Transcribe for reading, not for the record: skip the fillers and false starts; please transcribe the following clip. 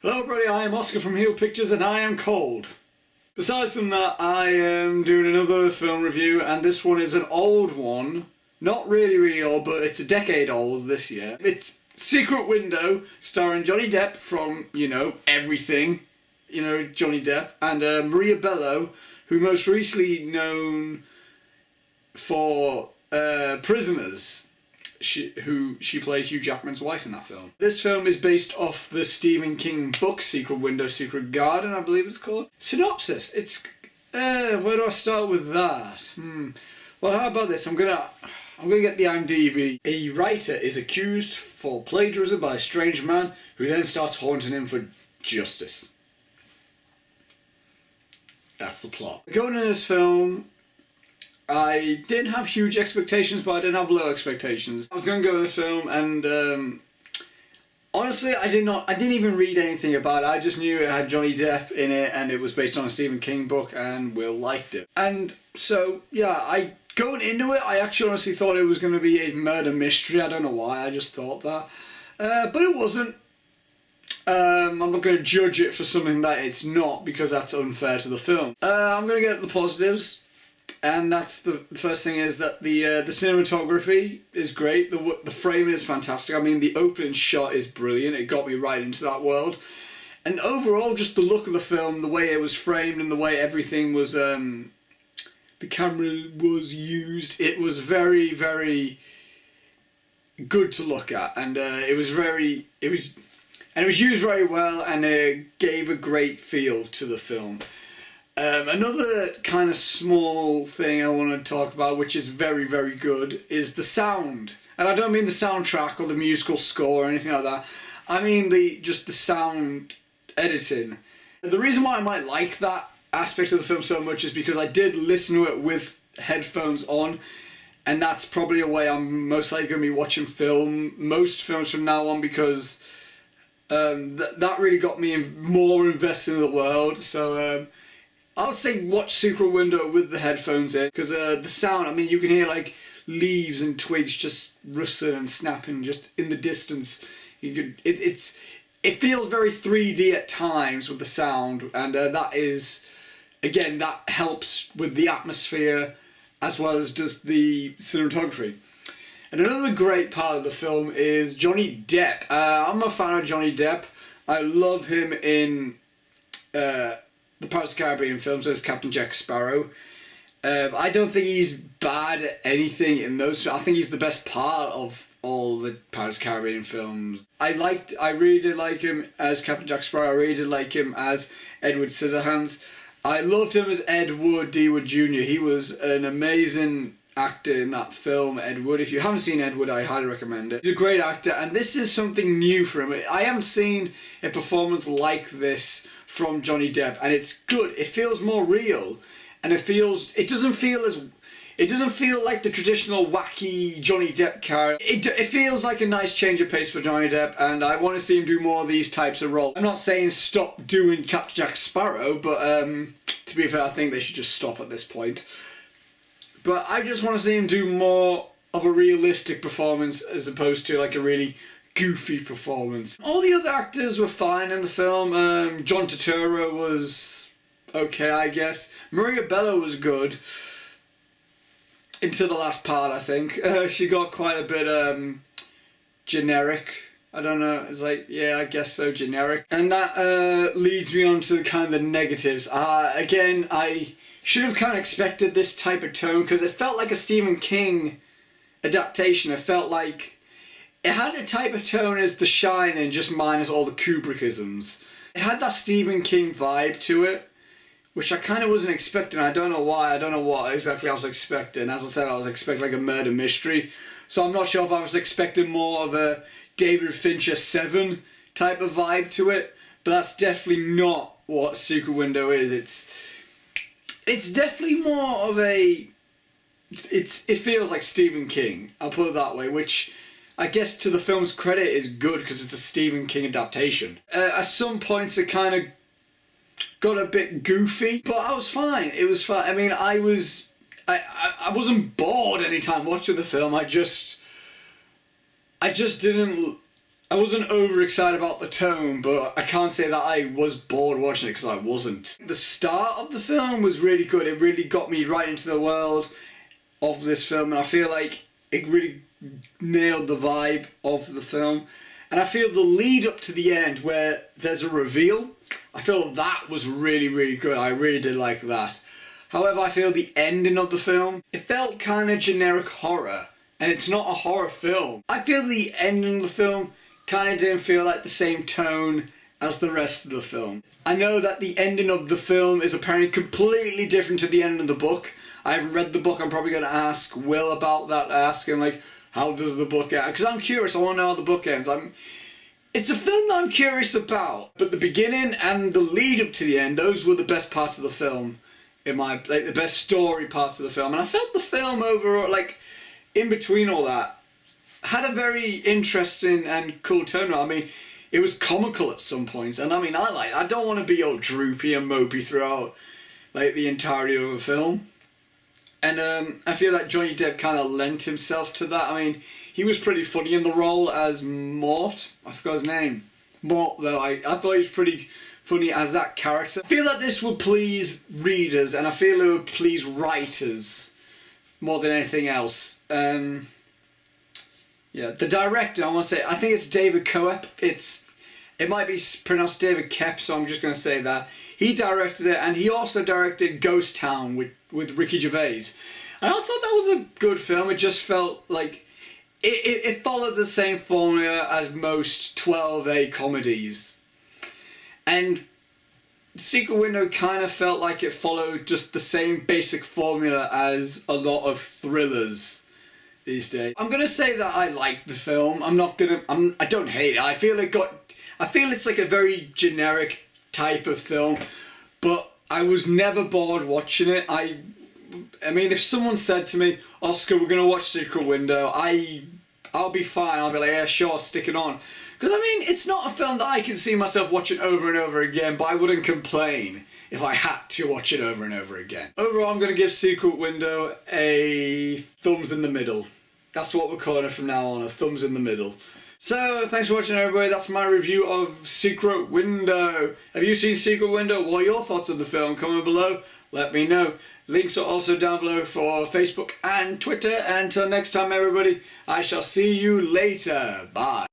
Hello everybody, I am Oscar from Heel Pictures and I am cold. Besides from that, I am doing another film review and this one is an old one. Not really old, but it's a decade old this year. It's Secret Window, starring Johnny Depp from, everything. Johnny Depp. And Maria Bello, who most recently known for Prisoners. She played Hugh Jackman's wife in that film. This film is based off the Stephen King book, Secret Window, Secret Garden, I believe it's called. Synopsis. It's where do I start with that? Well, how about this? I'm gonna get the IMDb. A writer is accused for plagiarism by a strange man who then starts haunting him for justice. That's the plot. Going into this film, I didn't have huge expectations, but I didn't have low expectations. I was going to go to this film and honestly I didn't even read anything about it. I just knew it had Johnny Depp in it and it was based on a Stephen King book and Will liked it. And so yeah, going into it, I actually honestly thought it was going to be a murder mystery. I don't know why, I just thought that. But it wasn't. I'm not going to judge it for something that it's not because that's unfair to the film. I'm going to get the positives. And that's the first thing is that the cinematography is great. The framing is fantastic. I mean, the opening shot is brilliant. It got me right into that world. And overall, just the look of the film, the way it was framed and the way everything was, the camera was used, it was very, very good to look at. And it was used very well and it gave a great feel to the film. Another kind of small thing I want to talk about, which is very, very good, is the sound. And I don't mean the soundtrack or the musical score or anything like that. I mean just the sound editing. The reason why I might like that aspect of the film so much is because I did listen to it with headphones on, and that's probably a way I'm most likely going to be watching most films from now on, because that really got me more invested in the world. So I would say watch Secret Window with the headphones in, because the sound, I mean, you can hear like leaves and twigs just rustling and snapping just in the distance. It feels very 3D at times with the sound, and that is, again, that helps with the atmosphere as well as just the cinematography. And another great part of the film is Johnny Depp. I'm a fan of Johnny Depp. I love him in the Pirates of the Caribbean films as Captain Jack Sparrow. I don't think he's bad at anything in those. I think he's the best part of all the Pirates of the Caribbean films. I really did like him as Captain Jack Sparrow. I really did like him as Edward Scissorhands. I loved him as Ed Wood, D. Wood Jr. He was an amazing actor in that film, Ed Wood. If you haven't seen Ed Wood, I highly recommend it. He's a great actor, and this is something new for him. I haven't seen a performance like this from Johnny Depp, and it's good. It feels more real, and it doesn't feel like the traditional wacky Johnny Depp character. It feels like a nice change of pace for Johnny Depp, and I want to see him do more of these types of roles. I'm not saying stop doing Captain Jack Sparrow, but to be fair, I think they should just stop at this point. But I just want to see him do more of a realistic performance as opposed to like a really goofy performance. All the other actors were fine in the film. John Turturro was okay, I guess. Maria Bello was good until the last part, I think. She got quite a bit generic. I don't know, it's like, yeah, I guess so, generic. And that leads me on to kind of the negatives. Again, I should have kind of expected this type of tone, because it felt like a Stephen King adaptation. It felt like it had a type of tone as The Shining, just minus all the Kubrickisms. It had that Stephen King vibe to it, which I kind of wasn't expecting. I don't know why. I don't know what exactly I was expecting. As I said, I was expecting like a murder mystery. So I'm not sure if I was expecting more of a David Fincher 7 type of vibe to it. But that's definitely not what Secret Window is. It's definitely more of a... It feels like Stephen King. I'll put it that way, which I guess to the film's credit is good because it's a Stephen King adaptation. At some points it kind of got a bit goofy, but I was fine. It was fine. I mean, I wasn't bored anytime watching the film. I just didn't I wasn't overexcited about the tone, but I can't say that I was bored watching it, because I wasn't. The start of the film was really good. It really got me right into the world of this film, and I feel like it really nailed the vibe of the film. And I feel the lead up to the end, where there's a reveal, I feel that was really, really good. I really did like that. However, I feel the ending of the film, it felt kind of generic horror, and it's not a horror film. I feel the ending of the film kind of didn't feel like the same tone as the rest of the film. I know that the ending of the film is apparently completely different to the end of the book. I haven't read the book. I'm probably going to ask Will about that, ask him like, how does the book end? Because I'm curious, I want to know how the book ends. It's a film that I'm curious about, but the beginning and the lead up to the end, those were the best parts of the film, the best story parts of the film. And I felt the film overall, like, in between all that, had a very interesting and cool tone. I mean, it was comical at some points, and I mean, I don't want to be all droopy and mopey throughout like the entirety of a film. And I feel like Johnny Depp kind of lent himself to that. I mean, he was pretty funny in the role as Mort. I forgot his name. Mort, though. I thought he was pretty funny as that character. I feel like this would please readers, and I feel it would please writers more than anything else. Yeah, the director, I want to say, I think it's David Koepp. It might be pronounced David Koepp, so I'm just going to say that. He directed it, and he also directed Ghost Town with Ricky Gervais. And I thought that was a good film. It just felt like it followed the same formula as most 12A comedies. And Secret Window kind of felt like it followed just the same basic formula as a lot of thrillers these days. I'm gonna say that I like the film. I don't hate it. I feel it's like a very generic type of film, but I was never bored watching it. I mean, if someone said to me, Oscar, we're gonna watch Secret Window, I'll be fine. I'll be like, yeah, sure, stick it on. Because I mean, it's not a film that I can see myself watching over and over again, but I wouldn't complain if I had to watch it over and over again. Overall, I'm going to give Secret Window a thumbs in the middle. That's what we're calling it from now on, a thumbs in the middle. So, thanks for watching, everybody. That's my review of Secret Window. Have you seen Secret Window? What are your thoughts on the film? Comment below. Let me know. Links are also down below for Facebook and Twitter. Until next time, everybody, I shall see you later. Bye.